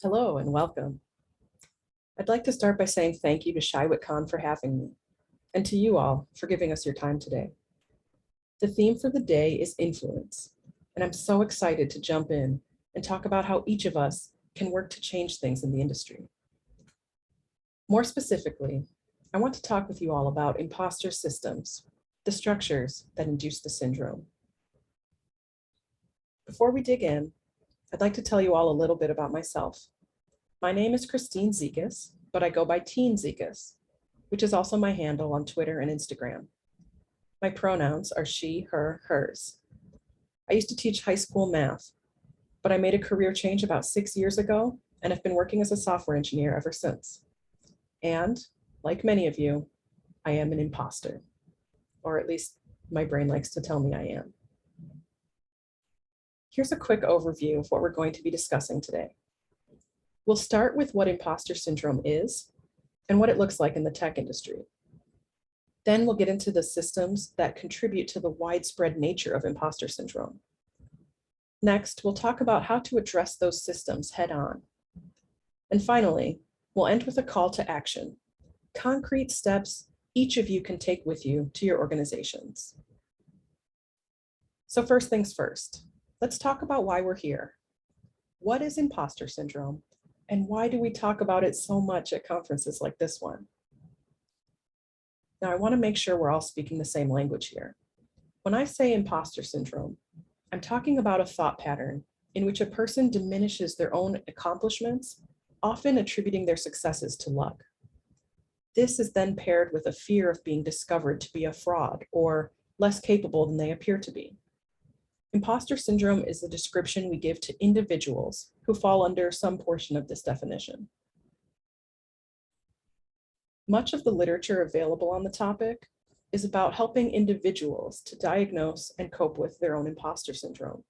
Hello and welcome. I'd like to start by saying thank you to Shywit Khan for having me, and to you all for giving us your time today. The theme for the day is influence, and I'm so excited to jump in and talk about how each of us can work to change things in the industry. More specifically, I want to talk with you all about imposter systems, the structures that induce the syndrome. Before we dig in, I'd like to tell you all a little bit about myself. My name is Tine Zekis, but I go by Tine Zekis, which is also my handle on Twitter and Instagram. My pronouns are she, her, hers. I used to teach high school math, but I made a career change about 6 years ago and have been working as a software engineer ever since. And like many of you, I am an imposter, or at least my brain likes to tell me I am. Here's a quick overview of what we're going to be discussing today. We'll start with what imposter syndrome is and what it looks like in the tech industry. Then we'll get into the systems that contribute to the widespread nature of imposter syndrome. Next, we'll talk about how to address those systems head on. And finally, we'll end with a call to action, concrete steps each of you can take with you to your organizations. So first things first, let's talk about why we're here. What is imposter syndrome? And why do we talk about it so much at conferences like this one? Now, I want to make sure we're all speaking the same language here. When I say imposter syndrome, I'm talking about a thought pattern in which a person diminishes their own accomplishments, often attributing their successes to luck. This is then paired with a fear of being discovered to be a fraud or less capable than they appear to be. Imposter syndrome is the description we give to individuals who fall under some portion of this definition. Much of the literature available on the topic is about helping individuals to diagnose and cope with their own imposter syndrome.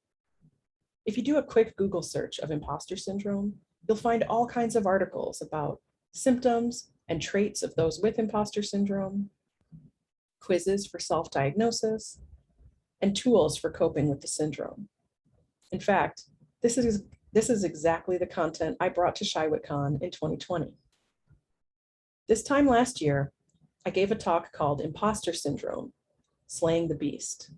If you do a quick Google search of imposter syndrome, you'll find all kinds of articles about symptoms and traits of those with imposter syndrome, quizzes for self-diagnosis, and tools for coping with the syndrome. In fact, this is exactly the content I brought to Shywit Khan in 2020. This time last year, I gave a talk called Imposter Syndrome, Slaying the Beast.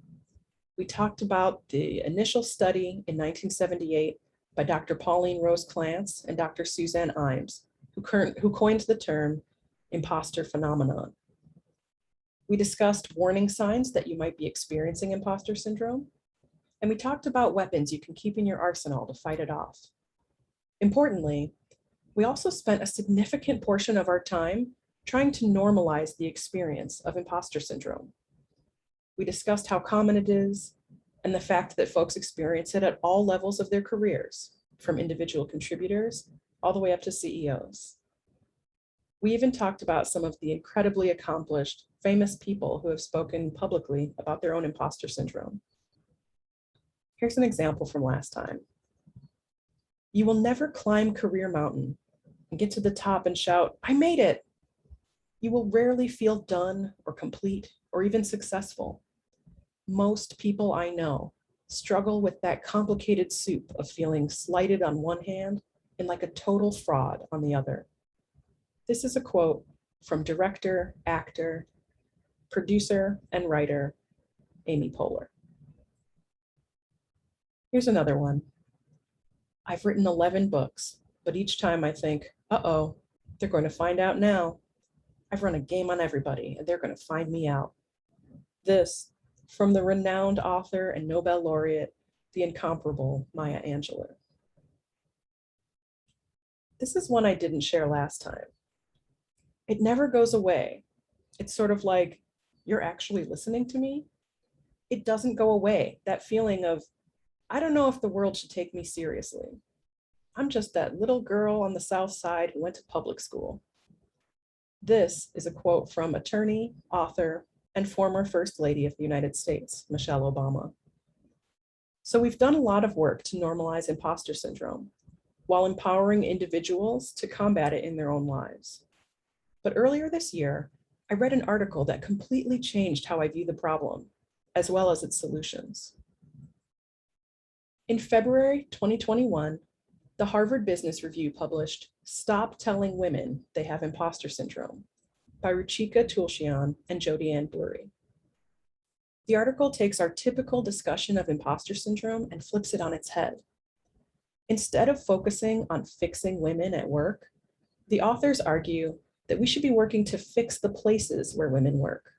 We talked about the initial study in 1978 by Dr. Pauline Rose Clance and Dr. Suzanne Imes, who coined the term imposter phenomenon. We discussed warning signs that you might be experiencing imposter syndrome, and we talked about weapons you can keep in your arsenal to fight it off. Importantly, we also spent a significant portion of our time trying to normalize the experience of imposter syndrome. We discussed how common it is and the fact that folks experience it at all levels of their careers, from individual contributors all the way up to CEOs. We even talked about some of the incredibly accomplished, famous people who have spoken publicly about their own imposter syndrome. Here's an example from last time. You will never climb career mountain and get to the top and shout, "I made it." You will rarely feel done or complete or even successful. Most people I know struggle with that complicated soup of feeling slighted on one hand and like a total fraud on the other. This is a quote from director, actor, producer, and writer, Amy Poehler. Here's another one. I've written 11 books, but each time I think, uh-oh, they're going to find out now. I've run a game on everybody, and they're going to find me out. This from the renowned author and Nobel laureate, the incomparable Maya Angelou. This is one I didn't share last time. It never goes away. It's sort of like, you're actually listening to me? It doesn't go away, that feeling of, I don't know if the world should take me seriously. I'm just that little girl on the South Side who went to public school. This is a quote from attorney, author, and former First Lady of the United States, Michelle Obama. So we've done a lot of work to normalize imposter syndrome while empowering individuals to combat it in their own lives. But earlier this year, I read an article that completely changed how I view the problem, as well as its solutions. In February 2021, The Harvard Business Review published "Stop Telling Women They Have Imposter Syndrome" by Ruchika Tulshian and Jodi-Ann Blurry. The article takes our typical discussion of imposter syndrome and flips it on its head. Instead of focusing on fixing women at work, the authors argue that we should be working to fix the places where women work.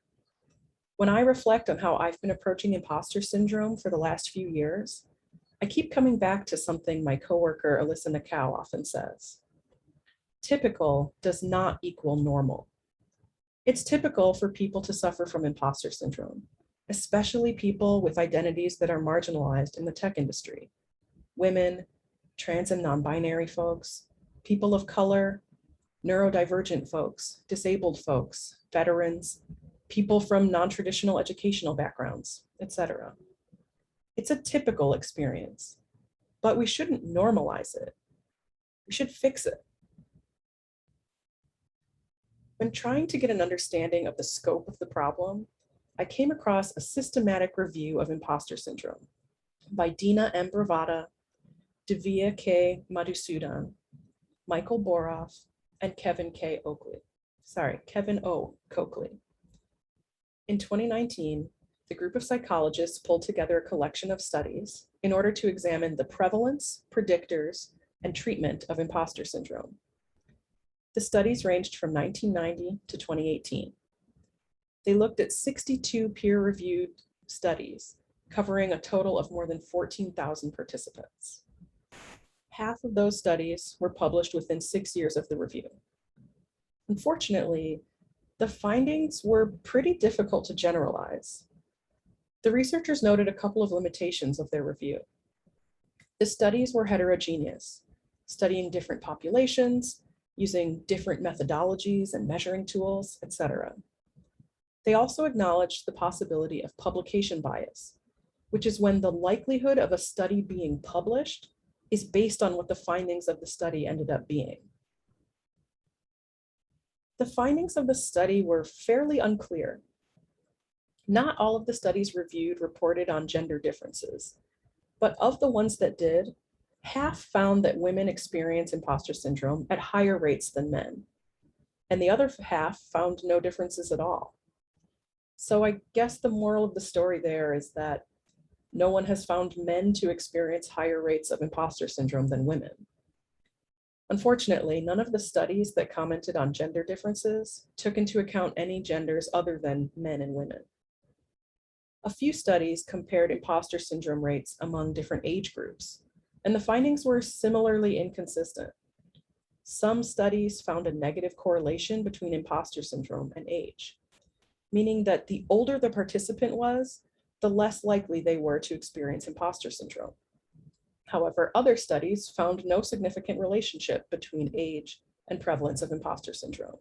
When I reflect on how I've been approaching imposter syndrome for the last few years, I keep coming back to something my coworker Alyssa Nakow often says. Typical does not equal normal. It's typical for people to suffer from imposter syndrome, especially people with identities that are marginalized in the tech industry. Women, trans and non-binary folks, people of color, neurodivergent folks, disabled folks, veterans, people from non-traditional educational backgrounds, etc. It's a typical experience, but we shouldn't normalize it. We should fix it. When trying to get an understanding of the scope of the problem, I came across a systematic review of imposter syndrome by Dina M. Bravata, Divya K. Madhusudan, Michael Boroff, and Kevin O. Coakley. In 2019, the group of psychologists pulled together a collection of studies in order to examine the prevalence, predictors, and treatment of imposter syndrome. The studies ranged from 1990 to 2018. They looked at 62 peer-reviewed studies covering a total of more than 14,000 participants. Half of those studies were published within 6 years of the review. Unfortunately, the findings were pretty difficult to generalize. The researchers noted a couple of limitations of their review. The studies were heterogeneous, studying different populations, using different methodologies and measuring tools, etc. They also acknowledged the possibility of publication bias, which is when the likelihood of a study being published is based on what the findings of the study ended up being. The findings of the study were fairly unclear. Not all of the studies reviewed reported on gender differences, but of the ones that did, half found that women experience imposter syndrome at higher rates than men, and the other half found no differences at all. So I guess the moral of the story there is that no one has found men to experience higher rates of imposter syndrome than women. Unfortunately, none of the studies that commented on gender differences took into account any genders other than men and women. A few studies compared imposter syndrome rates among different age groups, and the findings were similarly inconsistent. Some studies found a negative correlation between imposter syndrome and age, meaning that the older the participant was, the less likely they were to experience imposter syndrome. However, other studies found no significant relationship between age and prevalence of imposter syndrome.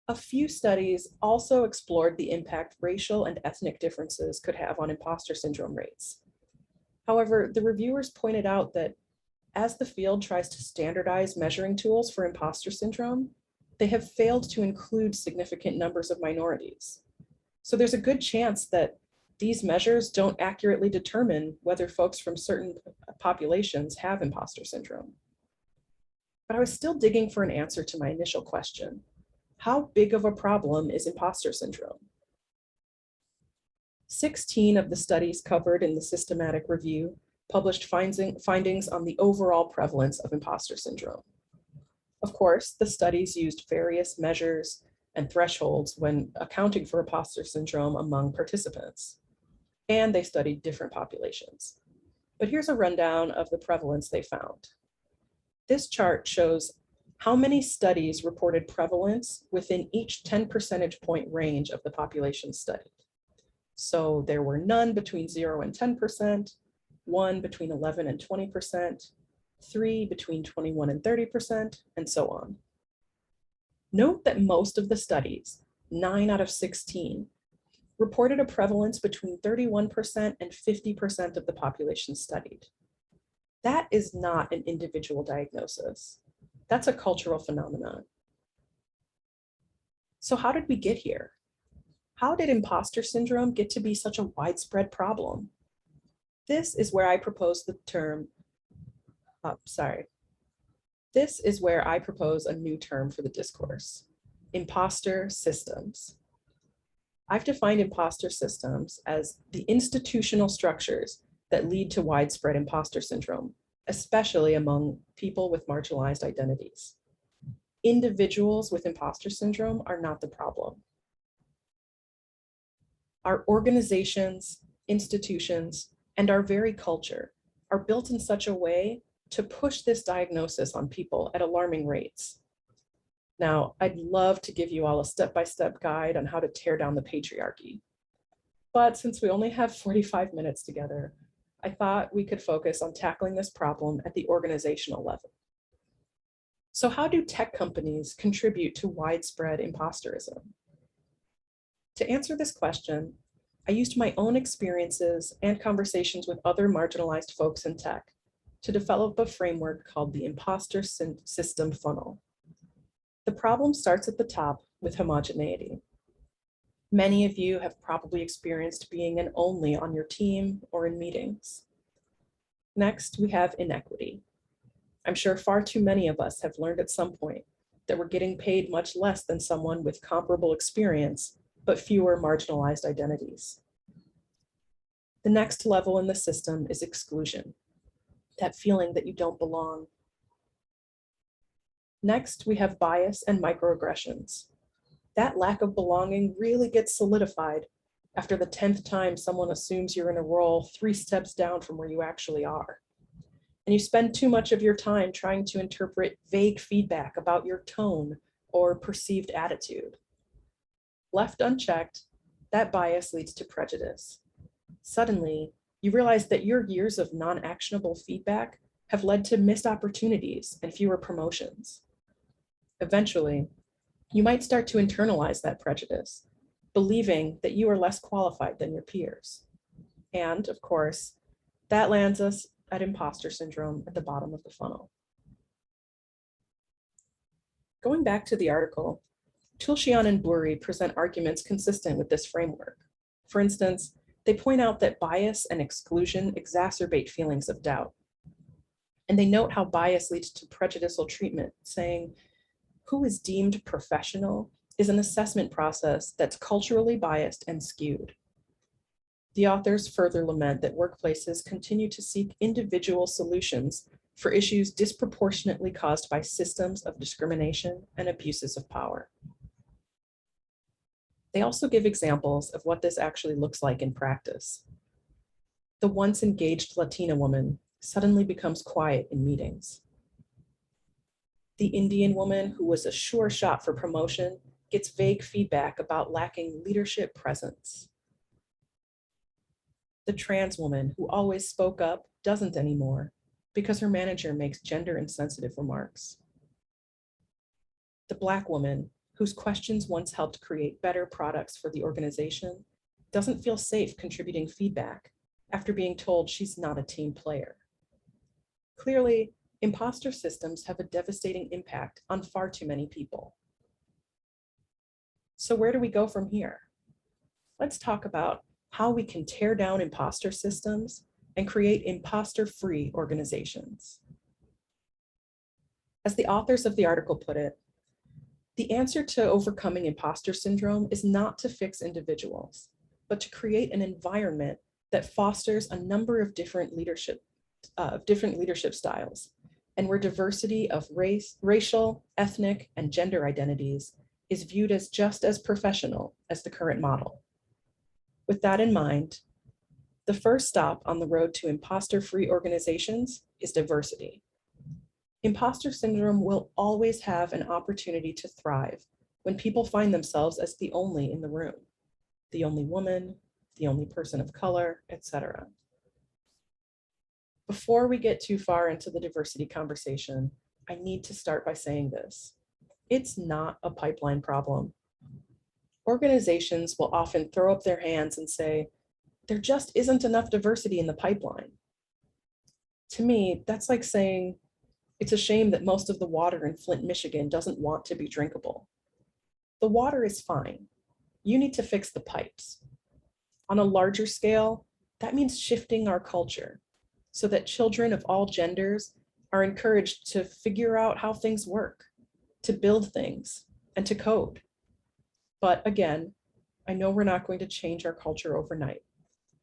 A few studies also explored the impact racial and ethnic differences could have on imposter syndrome rates. However, the reviewers pointed out that as the field tries to standardize measuring tools for imposter syndrome, they have failed to include significant numbers of minorities. So there's a good chance that these measures don't accurately determine whether folks from certain populations have imposter syndrome. But I was still digging for an answer to my initial question. How big of a problem is imposter syndrome? 16 of the studies covered in the systematic review published findings on the overall prevalence of imposter syndrome. Of course, the studies used various measures and thresholds when accounting for imposter syndrome among participants, and they studied different populations. But here's a rundown of the prevalence they found. This chart shows how many studies reported prevalence within each 10 percentage point range of the population studied. So there were none between 0 and 10%, 1 between 11 and 20%, 3 between 21 and 30%, and so on. Note that most of the studies, 9 out of 16, reported a prevalence between 31% and 50% of the population studied. That is not an individual diagnosis. That's a cultural phenomenon. So how did we get here? How did imposter syndrome get to be such a widespread problem? This is where I propose the term sorry. This is where I propose a new term for the discourse: imposter systems. I've defined imposter systems as the institutional structures that lead to widespread imposter syndrome, especially among people with marginalized identities. Individuals with imposter syndrome are not the problem. Our organizations, institutions, and our very culture are built in such a way to push this diagnosis on people at alarming rates. Now, I'd love to give you all a step-by-step guide on how to tear down the patriarchy. But since we only have 45 minutes together, I thought we could focus on tackling this problem at the organizational level. So how do tech companies contribute to widespread imposterism? To answer this question, I used my own experiences and conversations with other marginalized folks in tech to develop a framework called the imposter system funnel. The problem starts at the top with homogeneity. Many of you have probably experienced being an only on your team or in meetings. Next, we have inequity. I'm sure far too many of us have learned at some point that we're getting paid much less than someone with comparable experience, but fewer marginalized identities. The next level in the system is exclusion, that feeling that you don't belong. Next, we have bias and microaggressions. That lack of belonging really gets solidified after the 10th time someone assumes you're in a role 3 steps down from where you actually are. And you spend too much of your time trying to interpret vague feedback about your tone or perceived attitude. Left unchecked, that bias leads to prejudice. Suddenly, you realize that your years of non-actionable feedback have led to missed opportunities and fewer promotions. Eventually, you might start to internalize that prejudice, believing that you are less qualified than your peers. And of course, that lands us at imposter syndrome at the bottom of the funnel. Going back to the article, Tulsian and Buri present arguments consistent with this framework. For instance, they point out that bias and exclusion exacerbate feelings of doubt. And they note how bias leads to prejudicial treatment, saying, who is deemed professional is an assessment process that's culturally biased and skewed. The authors further lament that workplaces continue to seek individual solutions for issues disproportionately caused by systems of discrimination and abuses of power. They also give examples of what this actually looks like in practice. The once engaged Latina woman suddenly becomes quiet in meetings. The Indian woman who was a sure shot for promotion gets vague feedback about lacking leadership presence. The trans woman who always spoke up doesn't anymore because her manager makes gender insensitive remarks. The Black woman whose questions once helped create better products for the organization doesn't feel safe contributing feedback after being told she's not a team player. Clearly, imposter systems have a devastating impact on far too many people. So where do we go from here? Let's talk about how we can tear down imposter systems and create imposter-free organizations. As the authors of the article put it, the answer to overcoming imposter syndrome is not to fix individuals, but to create an environment that fosters a number of different leadership styles, and where diversity of race, racial, ethnic, and gender identities is viewed as just as professional as the current model. With that in mind, the first stop on the road to imposter-free organizations is diversity. Imposter syndrome will always have an opportunity to thrive when people find themselves as the only in the room, the only woman, the only person of color, etc. Before we get too far into the diversity conversation, I need to start by saying this. It's not a pipeline problem. Organizations will often throw up their hands and say, there just isn't enough diversity in the pipeline. To me, that's like saying, it's a shame that most of the water in Flint, Michigan doesn't want to be drinkable. The water is fine. You need to fix the pipes. On a larger scale, that means shifting our culture so that children of all genders are encouraged to figure out how things work, to build things, and to code. But again, I know we're not going to change our culture overnight.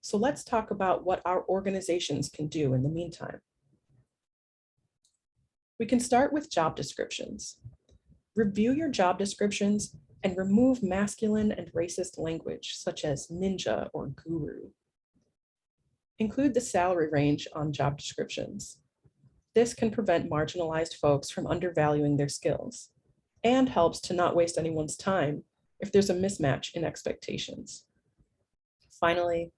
So let's talk about what our organizations can do in the meantime. We can start with job descriptions. Review your job descriptions and remove masculine and racist language, such as ninja or guru. Include the salary range on job descriptions. This can prevent marginalized folks from undervaluing their skills and helps to not waste anyone's time if there's a mismatch in expectations. Finally,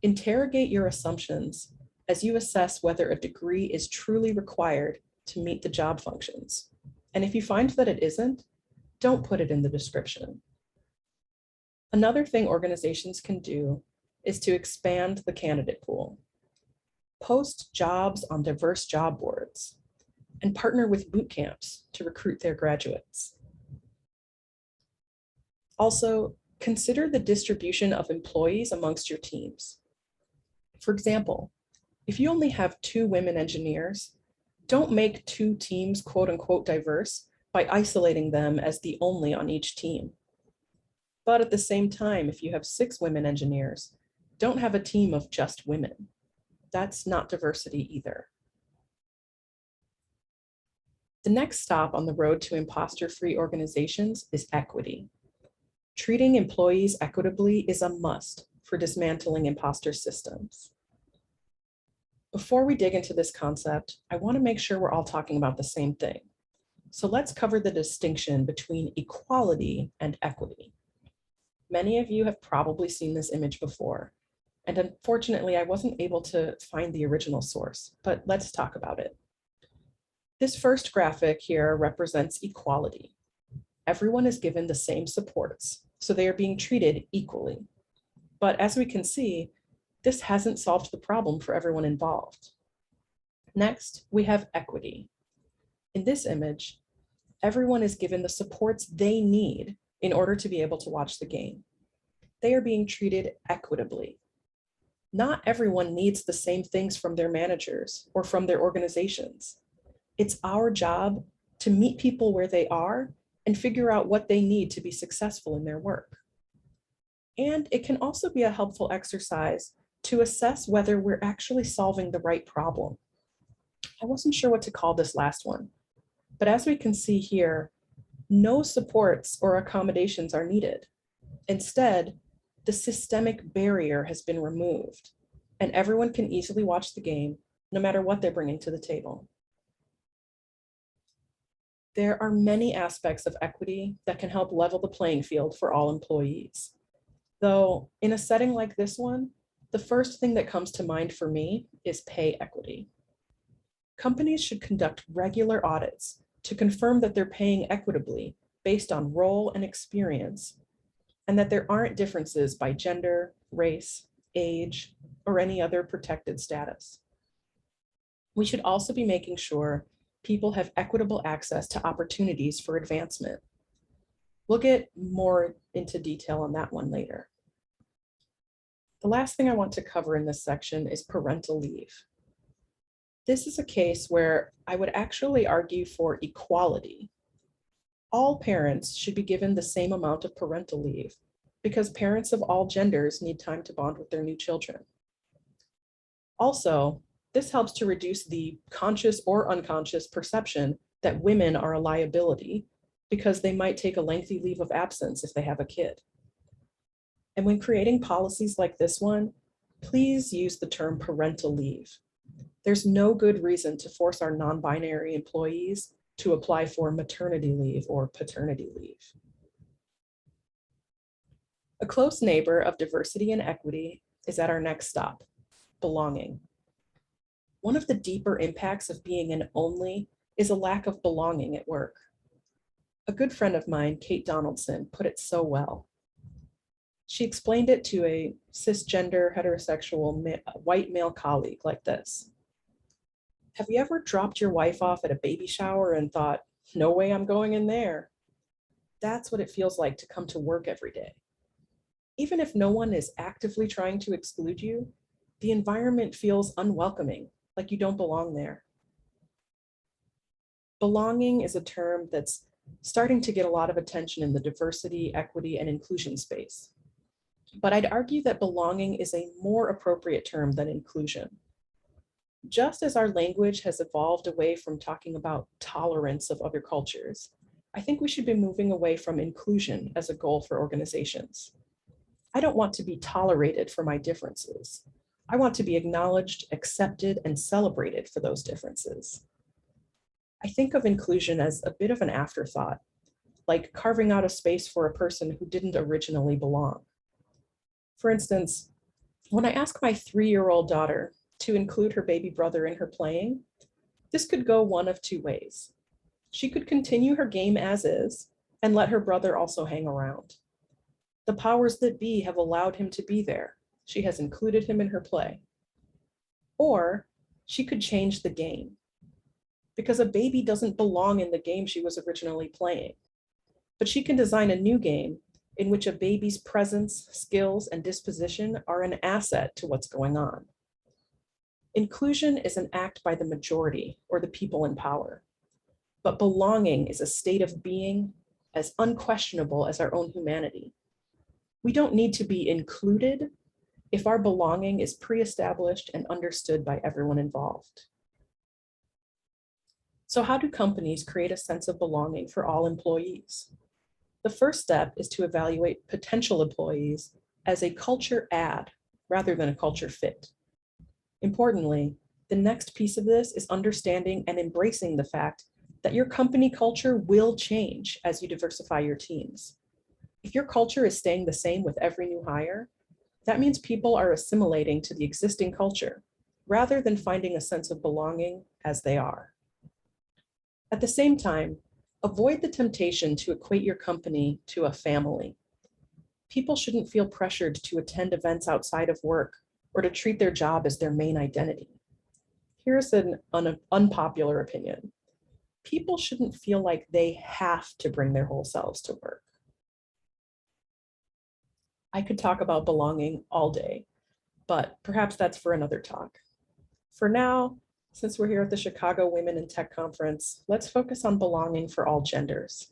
interrogate your assumptions as you assess whether a degree is truly required to meet the job functions. And if you find that it isn't, don't put it in the description. Another thing organizations can do is to expand the candidate pool. Post jobs on diverse job boards and partner with boot camps to recruit their graduates. Also, consider the distribution of employees amongst your teams. For example, if you only have 2 women engineers, don't make 2 teams quote unquote diverse by isolating them as the only on each team. But at the same time, if you have 6 women engineers, don't have a team of just women. That's not diversity either. The next stop on the road to imposter-free organizations is equity. Treating employees equitably is a must for dismantling imposter systems. Before we dig into this concept, I want to make sure we're all talking about the same thing. So let's cover the distinction between equality and equity. Many of you have probably seen this image before, and unfortunately, I wasn't able to find the original source, but let's talk about it. This first graphic here represents equality. Everyone is given the same supports, so they are being treated equally. But as we can see, this hasn't solved the problem for everyone involved. Next, we have equity. In this image, everyone is given the supports they need in order to be able to watch the game. They are being treated equitably. Not everyone needs the same things from their managers or from their organizations. It's our job to meet people where they are and figure out what they need to be successful in their work. And it can also be a helpful exercise to assess whether we're actually solving the right problem. I wasn't sure what to call this last one, but as we can see here, no supports or accommodations are needed. Instead, the systemic barrier has been removed, and everyone can easily watch the game, no matter what they're bringing to the table. There are many aspects of equity that can help level the playing field for all employees. Though, in a setting like this one, the first thing that comes to mind for me is pay equity. Companies should conduct regular audits to confirm that they're paying equitably based on role and experience, and that there aren't differences by gender, race, age, or any other protected status. We should also be making sure people have equitable access to opportunities for advancement. We'll get more into detail on that one later. The last thing I want to cover in this section is parental leave. This is a case where I would actually argue for equality. All parents should be given the same amount of parental leave because parents of all genders need time to bond with their new children. Also, this helps to reduce the conscious or unconscious perception that women are a liability because they might take a lengthy leave of absence if they have a kid. And when creating policies like this one, please use the term parental leave. There's no good reason to force our non-binary employees to apply for maternity leave or paternity leave. A close neighbor of diversity and equity is at our next stop, belonging. One of the deeper impacts of being an only is a lack of belonging at work. A good friend of mine, Kate Donaldson, put it so well. She explained it to a cisgender, heterosexual, white male colleague like this. Have you ever dropped your wife off at a baby shower and thought, no way I'm going in there? That's what it feels like to come to work every day. Even if no one is actively trying to exclude you, the environment feels unwelcoming, like you don't belong there. Belonging is a term that's starting to get a lot of attention in the diversity, equity, and inclusion space. But I'd argue that belonging is a more appropriate term than inclusion. Just as our language has evolved away from talking about tolerance of other cultures, I think we should be moving away from inclusion as a goal for organizations. I don't want to be tolerated for my differences. I want to be acknowledged, accepted, and celebrated for those differences. I think of inclusion as a bit of an afterthought, like carving out a space for a person who didn't originally belong. For instance, when I ask my 3-year-old daughter to include her baby brother in her playing, this could go one of two ways. She could continue her game as is and let her brother also hang around. The powers that be have allowed him to be there. She has included him in her play. Or she could change the game, because a baby doesn't belong in the game she was originally playing. But she can design a new game in which a baby's presence, skills, and disposition are an asset to what's going on. Inclusion is an act by the majority or the people in power, but belonging is a state of being as unquestionable as our own humanity. We don't need to be included if our belonging is pre-established and understood by everyone involved. So how do companies create a sense of belonging for all employees? The first step is to evaluate potential employees as a culture add rather than a culture fit. Importantly, the next piece of this is understanding and embracing the fact that your company culture will change as you diversify your teams. If your culture is staying the same with every new hire, that means people are assimilating to the existing culture rather than finding a sense of belonging as they are. At the same time, avoid the temptation to equate your company to a family. People shouldn't feel pressured to attend events outside of work or to treat their job as their main identity. Here's an unpopular opinion. People shouldn't feel like they have to bring their whole selves to work. I could talk about belonging all day, but perhaps that's for another talk. For now, since we're here at the Chicago Women in Tech Conference, let's focus on belonging for all genders.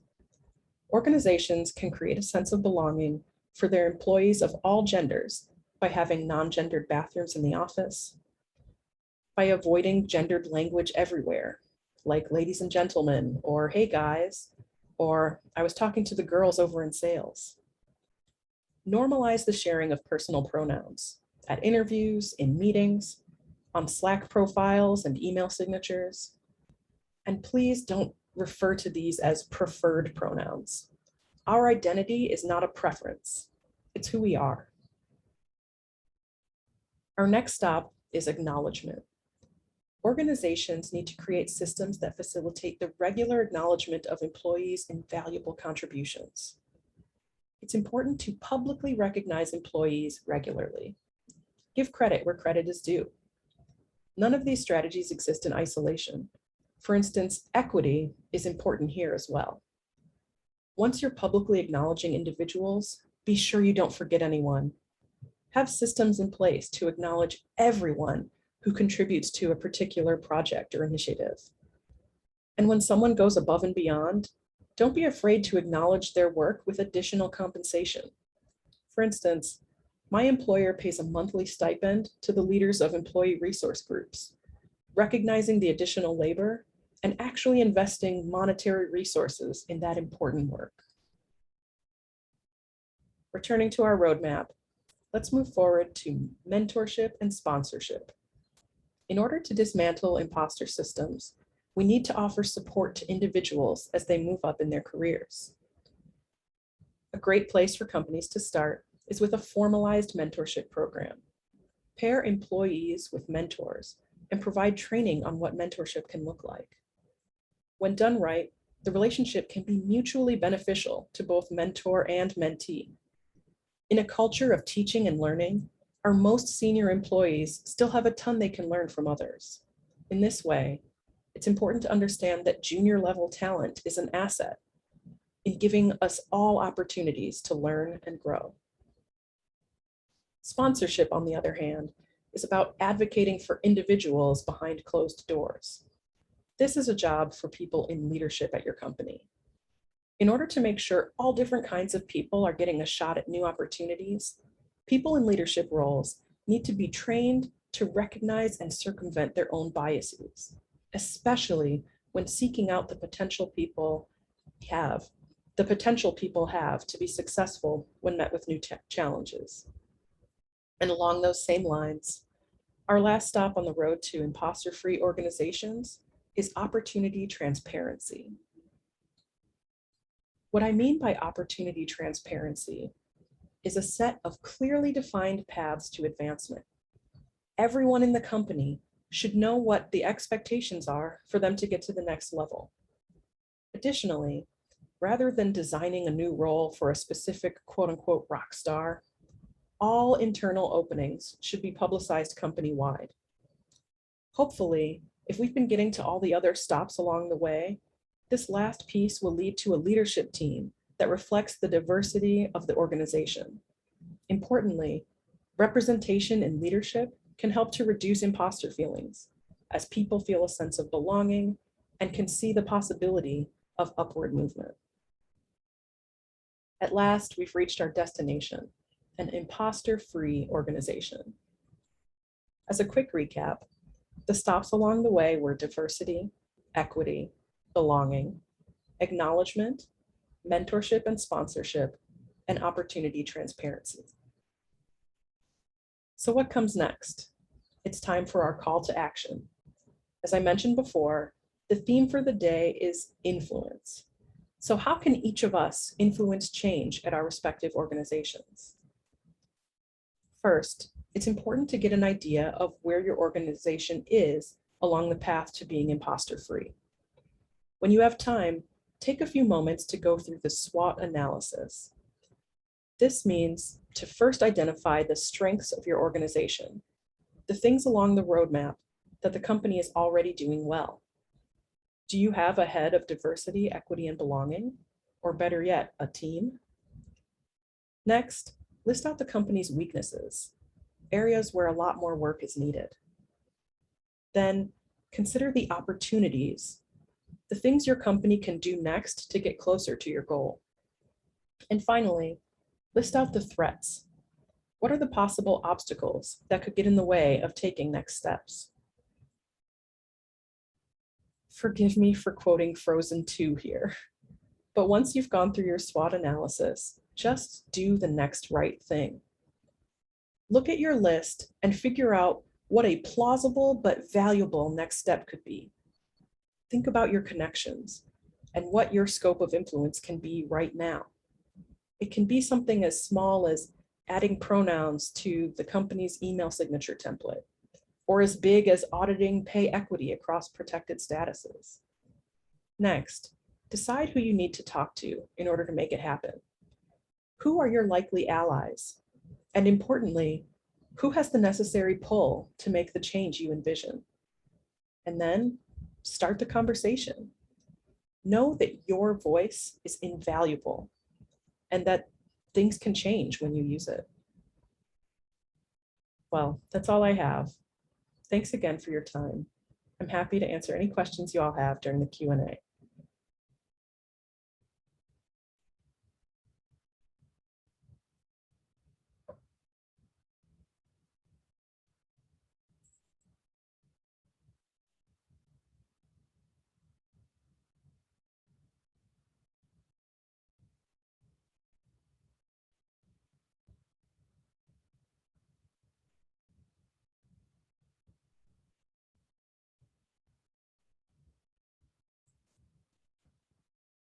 Organizations can create a sense of belonging for their employees of all genders by having non-gendered bathrooms in the office, by avoiding gendered language everywhere, like ladies and gentlemen, or hey guys, or I was talking to the girls over in sales. Normalize the sharing of personal pronouns at interviews, in meetings, on Slack profiles and email signatures. And please don't refer to these as preferred pronouns. Our identity is not a preference, it's who we are. Our next stop is acknowledgement. Organizations need to create systems that facilitate the regular acknowledgement of employees' invaluable contributions. It's important to publicly recognize employees regularly. Give credit where credit is due. None of these strategies exist in isolation. For instance, equity is important here as well. Once you're publicly acknowledging individuals, be sure you don't forget anyone. Have systems in place to acknowledge everyone who contributes to a particular project or initiative. And when someone goes above and beyond, don't be afraid to acknowledge their work with additional compensation. For instance, my employer pays a monthly stipend to the leaders of employee resource groups, recognizing the additional labor and actually investing monetary resources in that important work. Returning to our roadmap, let's move forward to mentorship and sponsorship. In order to dismantle imposter systems, we need to offer support to individuals as they move up in their careers. A great place for companies to start is with a formalized mentorship program. Pair employees with mentors and provide training on what mentorship can look like. When done right, the relationship can be mutually beneficial to both mentor and mentee. In a culture of teaching and learning, our most senior employees still have a ton they can learn from others. In this way, it's important to understand that junior level talent is an asset in giving us all opportunities to learn and grow. Sponsorship, on the other hand, is about advocating for individuals behind closed doors. This is a job for people in leadership at your company. In order to make sure all different kinds of people are getting a shot at new opportunities, people in leadership roles need to be trained to recognize and circumvent their own biases, especially when seeking out the potential people have to be successful when met with new challenges. And along those same lines, our last stop on the road to imposter-free organizations is opportunity transparency. What I mean by opportunity transparency is a set of clearly defined paths to advancement. Everyone in the company should know what the expectations are for them to get to the next level. Additionally, rather than designing a new role for a specific quote-unquote rock star, all internal openings should be publicized company-wide. Hopefully, if we've been getting to all the other stops along the way, this last piece will lead to a leadership team that reflects the diversity of the organization. Importantly, representation in leadership can help to reduce imposter feelings, as people feel a sense of belonging and can see the possibility of upward movement. At last, we've reached our destination, an imposter-free organization. As a quick recap, the stops along the way were diversity, equity, belonging, acknowledgement, mentorship and sponsorship, and opportunity transparency. So what comes next? It's time for our call to action. As I mentioned before, the theme for the day is influence. So how can each of us influence change at our respective organizations? First, it's important to get an idea of where your organization is along the path to being imposter-free. When you have time, take a few moments to go through the SWOT analysis. This means to first identify the strengths of your organization, the things along the roadmap that the company is already doing well. Do you have a head of diversity, equity, and belonging? Or better yet, a team? Next, list out the company's weaknesses, areas where a lot more work is needed. Then consider the opportunities, the things your company can do next to get closer to your goal. And finally, list out the threats. What are the possible obstacles that could get in the way of taking next steps? Forgive me for quoting Frozen 2 here, but once you've gone through your SWOT analysis, just do the next right thing. Look at your list and figure out what a plausible but valuable next step could be. Think about your connections and what your scope of influence can be right now. It can be something as small as adding pronouns to the company's email signature template, or as big as auditing pay equity across protected statuses. Next, decide who you need to talk to in order to make it happen. Who are your likely allies? And importantly, who has the necessary pull to make the change you envision? And then start the conversation. Know that your voice is invaluable and that things can change when you use it. Well, that's all I have. Thanks again for your time. I'm happy to answer any questions you all have during the Q&A.